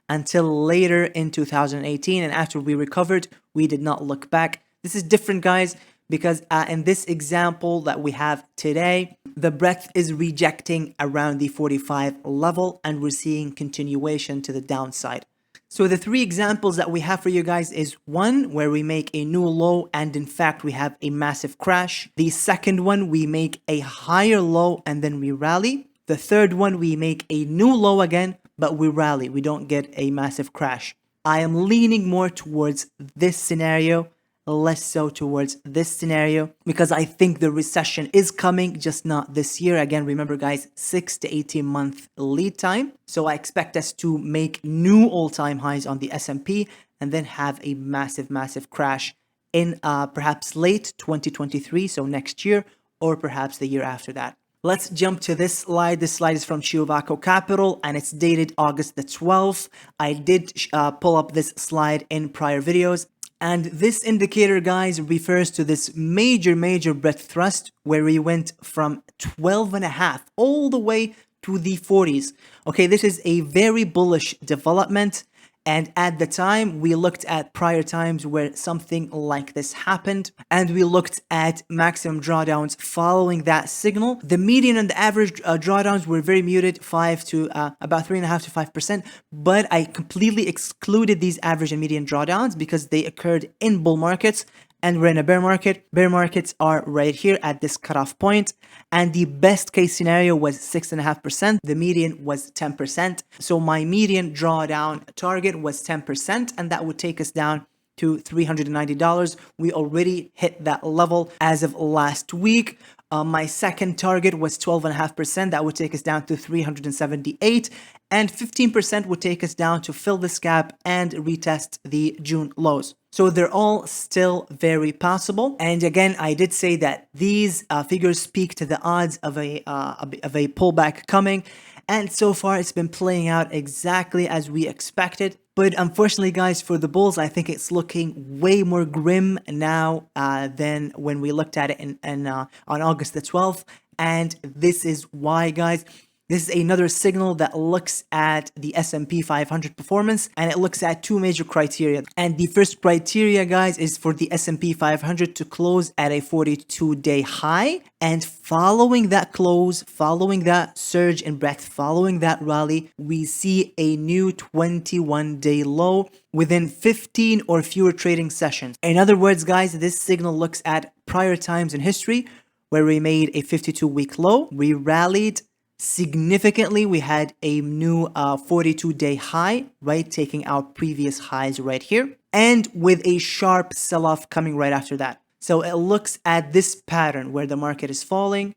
until later in 2018. And after we recovered, we did not look back. This is different, guys, because in this example that we have today, the breadth is rejecting around the 45 level, and we're seeing continuation to the downside. So the three examples that we have for you guys is one where we make a new low and in fact we have a massive crash. The second one, we make a higher low and then we rally. The third one, we make a new low again, but we rally. We don't get a massive crash. I am leaning more towards this scenario, less so towards this scenario, because I think the recession is coming, just not this year. Again, remember, guys, 6 to 18 month lead time. So I expect us to make new all-time highs on the S&P and then have a massive crash in perhaps late 2023, so next year, or perhaps the year after that. Let's jump to this slide. This slide is from Chiovaco Capital and it's dated August the 12th. I did pull up this slide in prior videos. And this indicator, guys, refers to this major breadth thrust where we went from 12.5 all the way to the 40s. Okay, this is a very bullish development. And at the time, we looked at prior times where something like this happened, and we looked at maximum drawdowns following that signal. The median and the average drawdowns were very muted, about 3.5 to 5%, but I completely excluded these average and median drawdowns because they occurred in bull markets. And we're in a bear market. Bear markets are right here at this cutoff point. And the best case scenario was 6.5%. The median was 10%. So my median drawdown target was 10%, and that would take us down to $390. We already hit that level as of last week. My second target was 12.5%. That would take us down to 378, and 15% would take us down to fill this gap and retest the June lows. So they're all still very possible. And again, I did say that these figures speak to the odds of a pullback coming. And so far, it's been playing out exactly as we expected. But unfortunately, guys, for the bulls, I think it's looking way more grim now than when we looked at it on August the 12th. And this is why, guys. This is another signal that looks at the S&P 500 performance, and it looks at two major criteria. And the first criteria, guys, is for the S&P 500 to close at a 42-day high. And following that close, following that surge in breadth, following that rally, we see a new 21-day low within 15 or fewer trading sessions. In other words, guys, this signal looks at prior times in history where we made a 52-week low, we rallied significantly, we had a new 42-day high, right, taking out previous highs right here, and with a sharp sell-off coming right after that. So it looks at this pattern where the market is falling,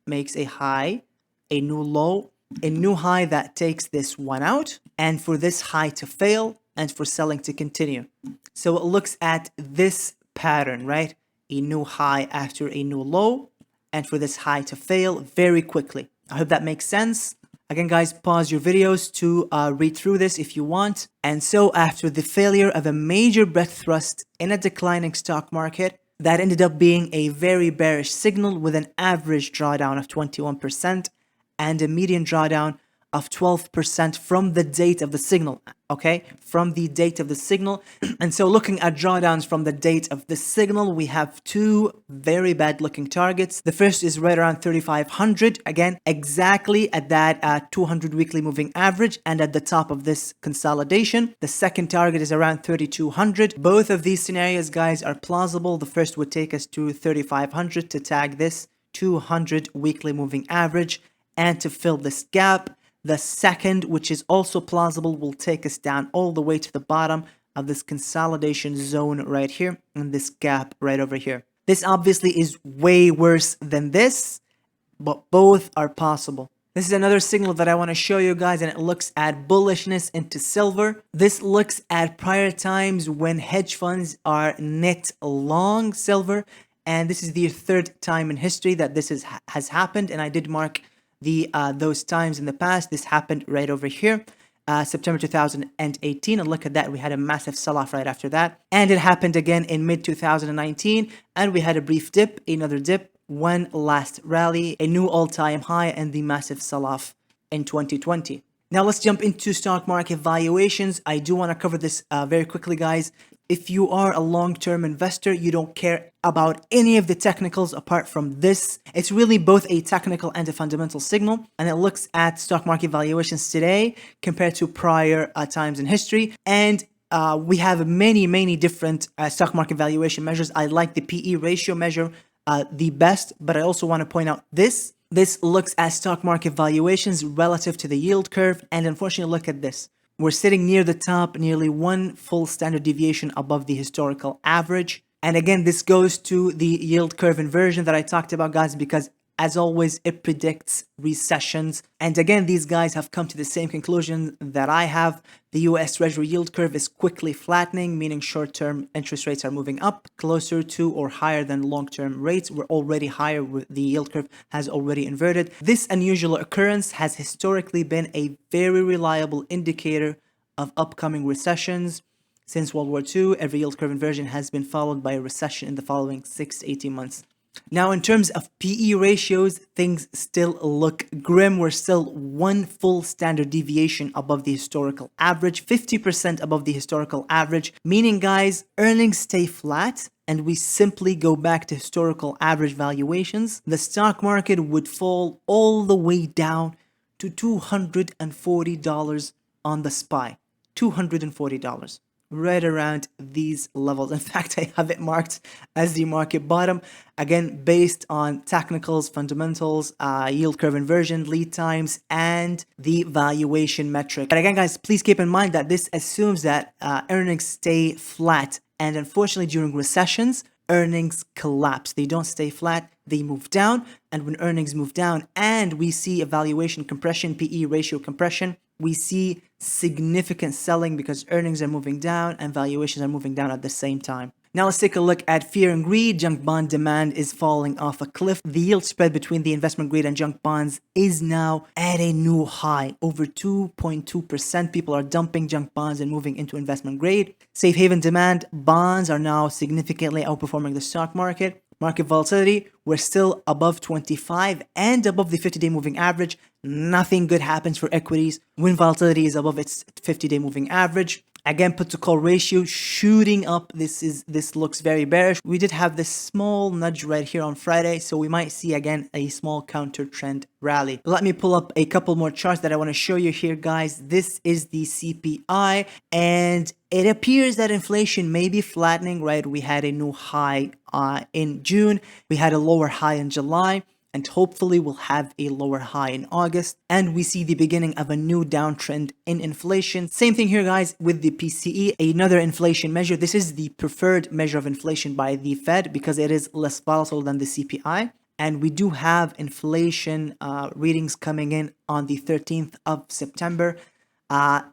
makes a high, a new low, a new high that takes this one out, and for this high to fail and for selling to continue. So it looks at this pattern, right? A new high after a new low, and for this high to fail very quickly. I hope that makes sense. Again, guys, pause your videos to read through this if you want. And so after the failure of a major breadth thrust in a declining stock market, that ended up being a very bearish signal with an average drawdown of 21% and a median drawdown of 12% from the date of the signal, okay? From the date of the signal. And so looking at drawdowns from the date of the signal, we have two very bad looking targets. The first is right around 3,500, again, exactly at that 200 weekly moving average and at the top of this consolidation. The second target is around 3,200. Both of these scenarios, guys, are plausible. The first would take us to 3,500 to tag this 200 weekly moving average and to fill this gap. The second, which is also plausible, will take us down all the way to the bottom of this consolidation zone right here and this gap right over here. This obviously is way worse than this, but both are possible. This is another signal that I want to show you guys, and it looks at bullishness into silver. This looks at prior times when hedge funds are net long silver, and this is the third time in history that this has happened, and I did mark those times in the past. This happened right over here, September 2018, and look at that, we had a massive sell-off right after that, and it happened again in mid 2019, and we had a brief dip, another dip, one last rally, a new all-time high, and the massive sell-off in 2020. Now let's jump into stock market valuations. I do want to cover this very quickly, guys. If you are a long-term investor, you don't care about any of the technicals apart from this. It's really both a technical and a fundamental signal, and it looks at stock market valuations today compared to prior times in history. And we have many different stock market valuation measures. I like the PE ratio measure the best, but I also want to point out this. This looks at stock market valuations relative to the yield curve, and unfortunately, look at this. We're sitting near the top, nearly one full standard deviation above the historical average. And again, this goes to the yield curve inversion that I talked about, guys, because as always, it predicts recessions. And again, these guys have come to the same conclusion that I have. The US Treasury yield curve is quickly flattening, meaning short-term interest rates are moving up closer to or higher than long-term rates. We're already higher. The yield curve has already inverted. This unusual occurrence has historically been a very reliable indicator of upcoming recessions. Since World War II, every yield curve inversion has been followed by a recession in the following 6 to 18 months. Now, in terms of PE ratios, things still look grim. We're still one full standard deviation above the historical average, 50% above the historical average, meaning, guys, earnings stay flat and we simply go back to historical average valuations. The stock market would fall all the way down to $240 on the SPY. $240. Right around these levels. In fact, I have it marked as the market bottom, again based on technicals, fundamentals, yield curve inversion, lead times, and the valuation metric. But again, guys, please keep in mind that this assumes that earnings stay flat, and unfortunately during recessions earnings collapse. They don't stay flat, they move down, and when earnings move down and we see a valuation compression, PE ratio compression, we see significant selling because earnings are moving down and valuations are moving down at the same time. Now let's take a look at fear and greed. Junk bond demand is falling off a cliff. The yield spread between the investment grade and junk bonds is now at a new high, over 2.2%. People are dumping junk bonds and moving into investment grade. Safe haven demand bonds are now significantly outperforming the stock market. Market volatility, we're still above 25 and above the 50-day moving average. nothing good happens for equities when volatility is above its 50-day moving average. Again, put to call ratio shooting up. This looks very bearish. We did have this small nudge right here on Friday, so we might see again a small counter trend rally. Let me pull up a couple more charts that I want to show you here, guys. This is the CPI, and it appears that inflation may be flattening, right? We had a new high in June. We had a lower high in July, and hopefully we'll have a lower high in August, and we see the beginning of a new downtrend in inflation. Same thing here, guys, with the PCE, another inflation measure. This is the preferred measure of inflation by the Fed because it is less volatile than the CPI. And we do have inflation readings coming in on the 13th of September.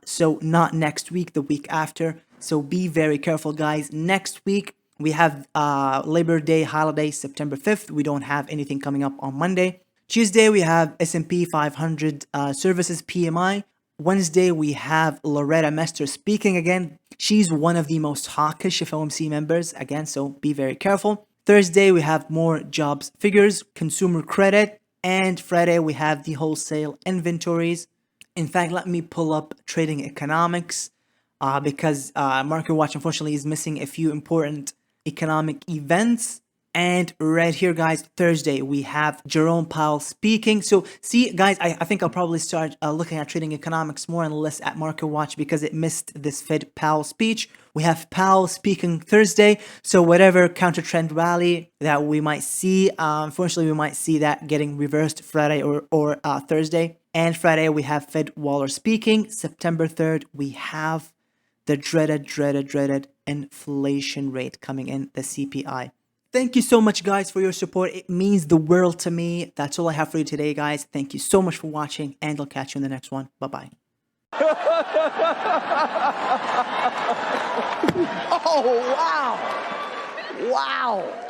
So not next week, the week after. So be very careful, guys. Next week, we have Labor Day holiday, September 5th. We don't have anything coming up on Monday. Tuesday, we have S&P 500 services PMI. Wednesday, we have Loretta Mester speaking again. She's one of the most hawkish FOMC members again, so be very careful. Thursday, we have more jobs figures, consumer credit. And Friday, we have the wholesale inventories. In fact, let me pull up trading economics because Market Watch, unfortunately, is missing a few important economic events. And right here, guys, Thursday, we have Jerome Powell speaking. So see, guys, I think I'll probably start looking at trading economics more and less at Market Watch because it missed this Fed Powell speech. We have Powell speaking Thursday. So whatever counter trend rally that we might see, unfortunately, we might see that getting reversed Friday or Thursday. And Friday, we have Fed Waller speaking. September 3rd, we have the dreaded inflation rate coming in, the CPI. Thank you so much, guys, for your support. It means the world to me. That's all I have for you today, guys. Thank you so much for watching, and I'll catch you in the next one. Bye-bye. Oh, wow. Wow.